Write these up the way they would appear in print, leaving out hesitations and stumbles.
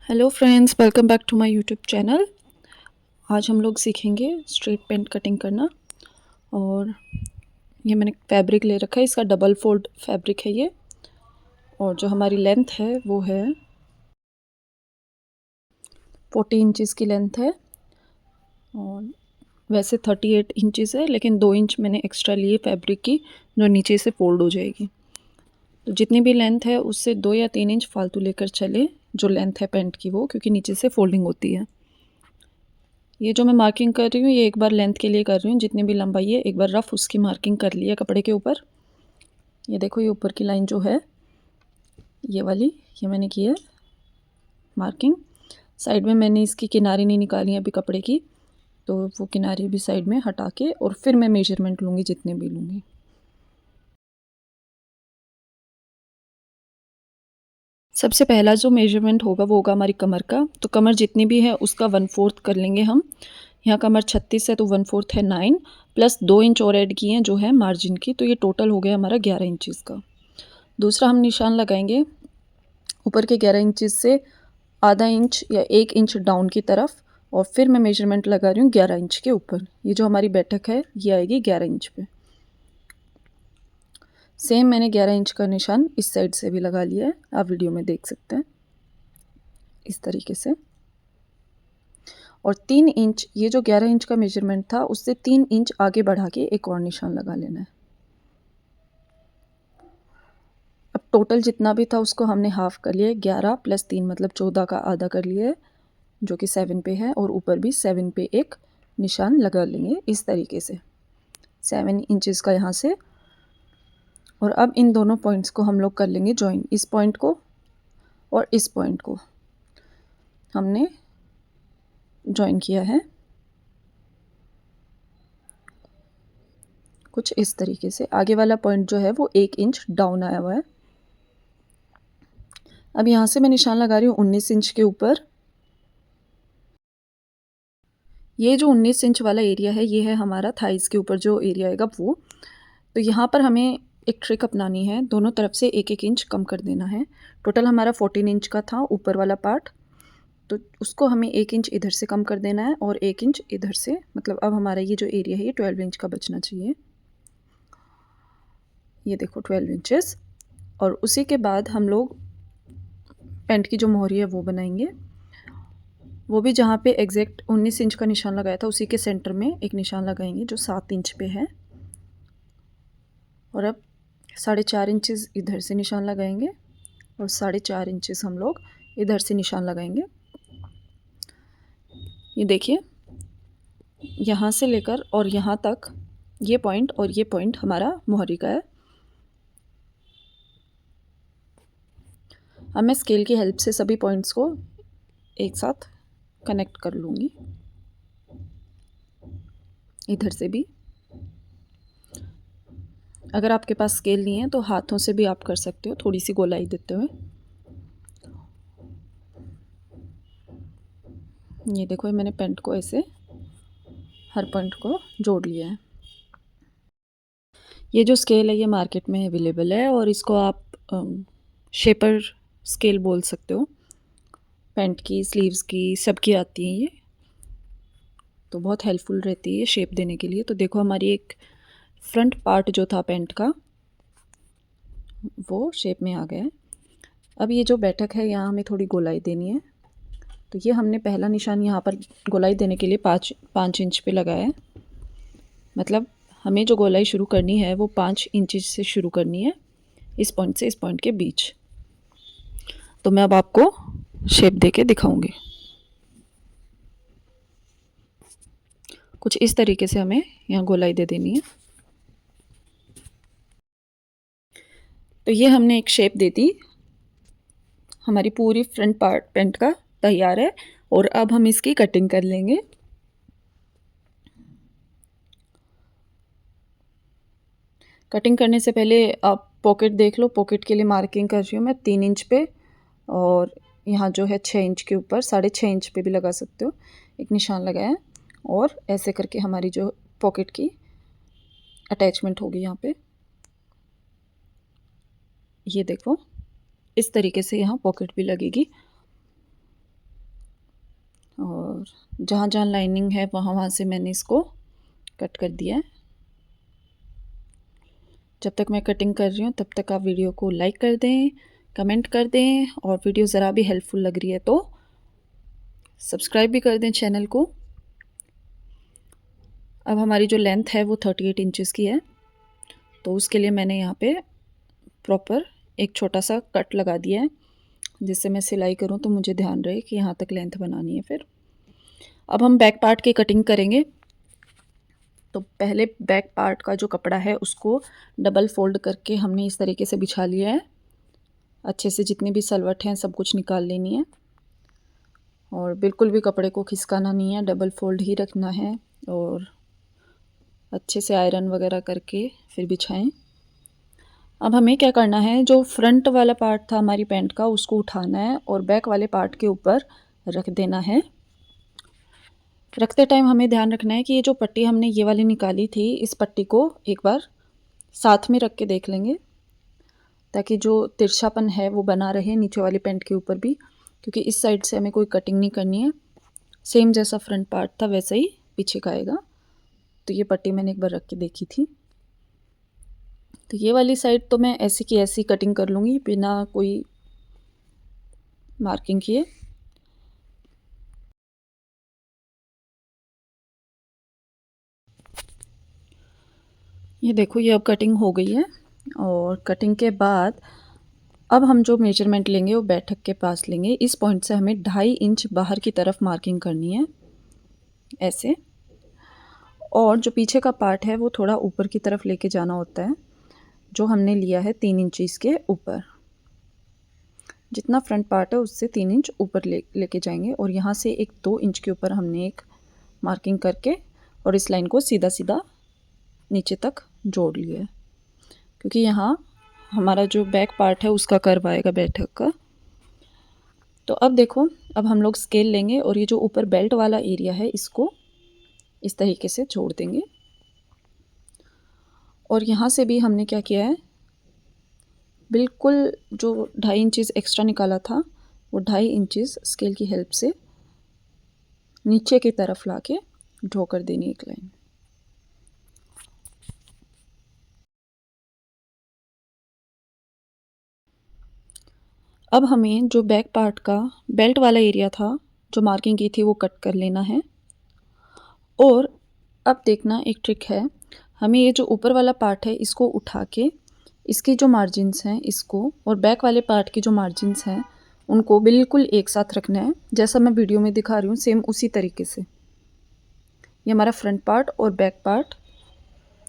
Hello friends, welcome back to my YouTube channel. आज हम लोग सीखेंगे स्ट्रेट पेंट कटिंग करना। और ये मैंने फैब्रिक ले रखा है, इसका डबल फोल्ड फैब्रिक है ये। और जो हमारी लेंथ है वो है 40 इंचज़ की लेंथ है। और वैसे 38 इंचज़ है, लेकिन 2 इंच मैंने एक्स्ट्रा लिए फैब्रिक की, जो नीचे से फोल्ड हो जाएगी। तो जितनी भी लेंथ है उससे 2 या 3 इंच फालतू लेकर चले, जो लेंथ है पेंट की वो, क्योंकि नीचे से फोल्डिंग होती है। ये जो मैं मार्किंग कर रही हूँ ये एक बार लेंथ के लिए कर रही हूँ, जितनी भी लंबाई है एक बार रफ़ उसकी मार्किंग कर लिया कपड़े के ऊपर। ये देखो, ये ऊपर की लाइन जो है ये वाली, ये मैंने की है मार्किंग। साइड में मैंने इसकी किनारी नहीं निकाली है अभी कपड़े की, तो वो किनारी भी साइड में हटा के और फिर मैं मेजरमेंट लूँगी जितने भी लूँगी। सबसे पहला जो मेजरमेंट होगा वो होगा हमारी कमर का। तो कमर जितनी भी है उसका 1/4 कर लेंगे हम। यहाँ कमर 36 है तो 1/4 है 9, प्लस 2 इंच और ऐड किए हैं जो है मार्जिन की, तो ये टोटल हो गया हमारा 11 इंचज़ का। दूसरा हम निशान लगाएंगे ऊपर के 11 इंचज़ से आधा इंच या 1 इंच डाउन की तरफ, और फिर मैं मेजरमेंट लगा रही हूँ 11 इंच के ऊपर। ये जो हमारी बैठक है ये आएगी 11 इंच पे। सेम मैंने 11 इंच का निशान इस साइड से भी लगा लिया है, आप वीडियो में देख सकते हैं इस तरीके से। और 3 इंच, ये जो 11 इंच का मेजरमेंट था उससे 3 इंच आगे बढ़ा के एक और निशान लगा लेना है। अब टोटल जितना भी था उसको हमने हाफ कर लिया है, 11 + 3 मतलब 14 का आधा कर लिया है, जो कि 7 पे है। और ऊपर भी 7 पे एक निशान लगा लेंगे इस तरीके से, 7 इंचज़ का यहाँ से। और अब इन दोनों पॉइंट्स को हम लोग कर लेंगे जॉइन, इस पॉइंट को और इस पॉइंट को हमने जॉइन किया है कुछ इस तरीके से। आगे वाला पॉइंट जो है वो 1 इंच डाउन आया हुआ है। अब यहाँ से मैं निशान लगा रही हूँ 19 इंच के ऊपर। ये जो 19 इंच वाला एरिया है ये है हमारा थाइज़ के ऊपर जो एरिया आएगा वो। तो यहाँ पर हमें एक ट्रिक अपनानी है, दोनों तरफ से 1-1 इंच कम कर देना है। टोटल हमारा 14 इंच का था ऊपर वाला पार्ट, तो उसको हमें 1 इंच इधर से कम कर देना है और 1 इंच इधर से। मतलब अब हमारा ये जो एरिया है ये 12 इंच का बचना चाहिए। ये देखो 12 इंचेस। और उसी के बाद हम लोग पैंट की जो मोहरी है वो बनाएंगे। वो भी जहाँ पे एग्जैक्ट 19 इंच का निशान लगाया था उसी के सेंटर में एक निशान लगाएंगे जो 7 इंच पे है। और अब 4.5 इंचेस इधर से निशान लगाएंगे और 4.5 इंचेस हम लोग इधर से निशान लगाएंगे। ये देखिए, यहाँ से लेकर और यहाँ तक ये पॉइंट और ये पॉइंट हमारा मोहरी का है। अब मैं स्केल की हेल्प से सभी पॉइंट्स को एक साथ कनेक्ट कर लूँगी, इधर से भी। अगर आपके पास स्केल नहीं है तो हाथों से भी आप कर सकते हो, थोड़ी सी गोलाई देते हुए। ये देखो, मैंने पेंट को ऐसे हर पॉइंट को जोड़ लिया है। ये जो स्केल है ये मार्केट में अवेलेबल है और इसको आप शेपर स्केल बोल सकते हो। पेंट की, स्लीव्स की, सबकी आती हैं ये, तो बहुत हेल्पफुल रहती है शेप देने के लिए। तो देखो, हमारी एक फ्रंट पार्ट जो था पेंट का वो शेप में आ गया है। अब ये जो बैठक है यहाँ हमें थोड़ी गोलाई देनी है। तो ये हमने पहला निशान यहाँ पर गोलाई देने के लिए 5 इंच पे लगाया है। मतलब हमें जो गोलाई शुरू करनी है वो 5 इंच से शुरू करनी है, इस पॉइंट से इस पॉइंट के बीच। तो मैं अब आपको शेप दे के दिखाऊँगी। कुछ इस तरीके से हमें यहाँ गोलाई दे देनी है। तो ये हमने एक शेप दे दी, हमारी पूरी फ्रंट पार्ट पेंट का तैयार है। और अब हम इसकी कटिंग कर लेंगे। कटिंग करने से पहले आप पॉकेट देख लो। पॉकेट के लिए मार्किंग कर रही हूँ मैं 3 इंच पे, और यहाँ जो है 6 इंच के ऊपर, 6.5 इंच पे भी लगा सकते हो, एक निशान लगाया है। और ऐसे करके हमारी जो पॉकेट की अटैचमेंट होगी यहाँ पे, ये देखो इस तरीके से यहाँ पॉकेट भी लगेगी। जहाँ जहाँ लाइनिंग है वहाँ वहाँ से मैंने इसको कट कर दिया है। जब तक मैं कटिंग कर रही हूँ तब तक आप वीडियो को लाइक कर दें, कमेंट कर दें, और वीडियो ज़रा भी हेल्पफुल लग रही है तो सब्सक्राइब भी कर दें चैनल को। अब हमारी जो लेंथ है वो 38 इंचज़ की है, तो उसके लिए मैंने यहाँ पे प्रॉपर एक छोटा सा कट लगा दिया है, जिससे मैं सिलाई करूँ तो मुझे ध्यान रहे कि यहाँ तक लेंथ बनानी है। फिर अब हम बैक पार्ट की कटिंग करेंगे। तो पहले बैक पार्ट का जो कपड़ा है उसको डबल फोल्ड करके हमने इस तरीके से बिछा लिया है। अच्छे से जितनी भी सलवट हैं सब कुछ निकाल लेनी है, और बिल्कुल भी कपड़े को खिसकाना नहीं है, डबल फोल्ड ही रखना है, और अच्छे से आयरन वगैरह करके फिर बिछाएं। अब हमें क्या करना है, जो फ्रंट वाला पार्ट था हमारी पैंट का उसको उठाना है और बैक वाले पार्ट के ऊपर रख देना है। रखते टाइम हमें ध्यान रखना है कि ये जो पट्टी हमने ये वाली निकाली थी, इस पट्टी को एक बार साथ में रख के देख लेंगे, ताकि जो तिरछापन है वो बना रहे नीचे वाली पैंट के ऊपर भी, क्योंकि इस साइड से हमें कोई कटिंग नहीं करनी है। सेम जैसा फ्रंट पार्ट था वैसा ही पीछे का आएगा। तो ये पट्टी मैंने एक बार रख के देखी थी। तो ये वाली साइड तो मैं ऐसी की ऐसी कटिंग कर लूँगी बिना कोई मार्किंग किए। ये देखो, ये अब कटिंग हो गई है, और कटिंग के बाद अब हम जो मेजरमेंट लेंगे वो बैठक के पास लेंगे। इस पॉइंट से हमें 2.5 इंच बाहर की तरफ मार्किंग करनी है, ऐसे। और जो पीछे का पार्ट है वो थोड़ा ऊपर की तरफ लेके जाना होता है, जो हमने लिया है 3 इंच इसके ऊपर। जितना फ्रंट पार्ट है उससे 3 इंच ऊपर लेके जाएंगे, और यहाँ से एक 2 इंच के ऊपर हमने एक मार्किंग करके और इस लाइन को सीधा सीधा नीचे तक जोड़ लिया है, क्योंकि यहाँ हमारा जो बैक पार्ट है उसका कर्व आएगा बैठक का। तो अब देखो, अब हम लोग स्केल लेंगे और ये जो ऊपर बेल्ट वाला एरिया है इसको इस तरीके से जोड़ देंगे। और यहाँ से भी हमने क्या किया है, बिल्कुल जो 2.5 इंचज़ एक्स्ट्रा निकाला था वो 2.5 इंचज़ स्केल की हेल्प से नीचे की तरफ लाके ड्रॉ कर देनी एक लाइन। अब हमें जो बैक पार्ट का बेल्ट वाला एरिया था जो मार्किंग की थी वो कट कर लेना है। और अब देखना, एक ट्रिक है, हमें ये जो ऊपर वाला पार्ट है इसको उठा के इसकी जो मार्जिन्स हैं इसको, और बैक वाले पार्ट की जो मार्जिन्स हैं उनको बिल्कुल एक साथ रखना है, जैसा मैं वीडियो में दिखा रही हूँ सेम उसी तरीके से। ये हमारा फ्रंट पार्ट और बैक पार्ट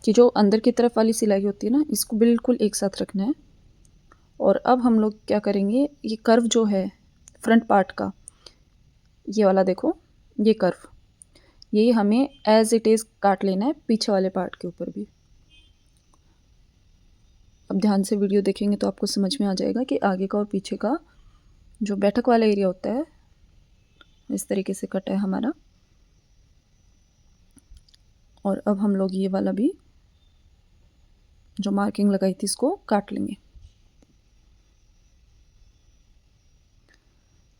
की जो अंदर की तरफ वाली सिलाई होती है ना, इसको बिल्कुल एक साथ रखना है। और अब हम लोग क्या करेंगे, ये कर्व जो है फ्रंट पार्ट का, ये वाला देखो, ये कर्व, ये हमें एज इट इज़ काट लेना है पीछे वाले पार्ट के ऊपर भी। अब ध्यान से वीडियो देखेंगे तो आपको समझ में आ जाएगा कि आगे का और पीछे का जो बैठक वाला एरिया होता है इस तरीके से कटा है हमारा। और अब हम लोग ये वाला भी जो मार्किंग लगाई थी इसको काट लेंगे।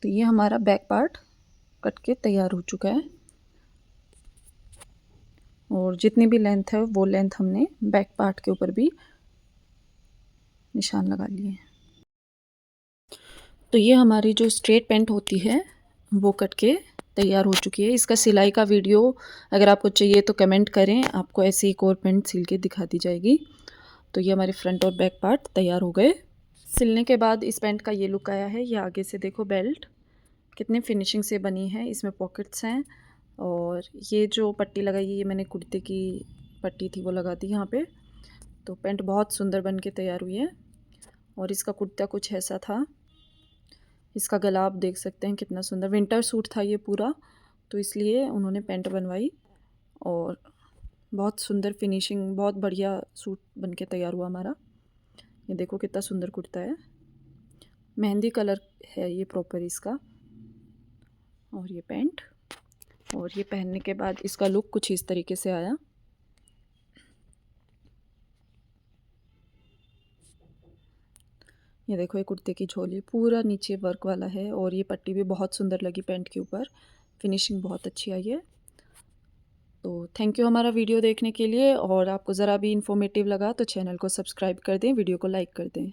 तो ये हमारा बैक पार्ट कट के तैयार हो चुका है, और जितनी भी लेंथ है वो लेंथ हमने बैक पार्ट के ऊपर भी निशान लगा लिए हैं। तो ये हमारी जो स्ट्रेट पैंट होती है वो कट के तैयार हो चुकी है। इसका सिलाई का वीडियो अगर आपको चाहिए तो कमेंट करें, आपको ऐसी एक और पैंट सिल के दिखा दी जाएगी। तो ये हमारे फ्रंट और बैक पार्ट तैयार हो गए। सिलने के बाद इस पैंट का ये लुक आया है। ये आगे से देखो बेल्ट कितनी फिनिशिंग से बनी है, इसमें पॉकेट्स हैं, और ये जो पट्टी लगाई है ये मैंने कुर्ते की पट्टी थी वो लगा दी यहाँ पे। तो पैंट बहुत सुंदर बन के तैयार हुई है। और इसका कुर्ता कुछ ऐसा था, इसका गला आप देख सकते हैं कितना सुंदर, विंटर सूट था ये पूरा, तो इसलिए उन्होंने पैंट बनवाई, और बहुत सुंदर फिनिशिंग, बहुत बढ़िया सूट बन के तैयार हुआ हमारा। ये देखो कितना सुंदर कुर्ता है, मेहंदी कलर है ये प्रॉपर इसका। और ये पैंट, और ये पहनने के बाद इसका लुक कुछ इस तरीके से आया। ये देखो, ये कुर्ते की झोली पूरा नीचे वर्क वाला है, और ये पट्टी भी बहुत सुंदर लगी पैंट के ऊपर। फिनिशिंग बहुत अच्छी आई है। तो थैंक यू हमारा वीडियो देखने के लिए, और आपको ज़रा भी इन्फॉर्मेटिव लगा तो चैनल को सब्सक्राइब कर दें, वीडियो को लाइक कर दें।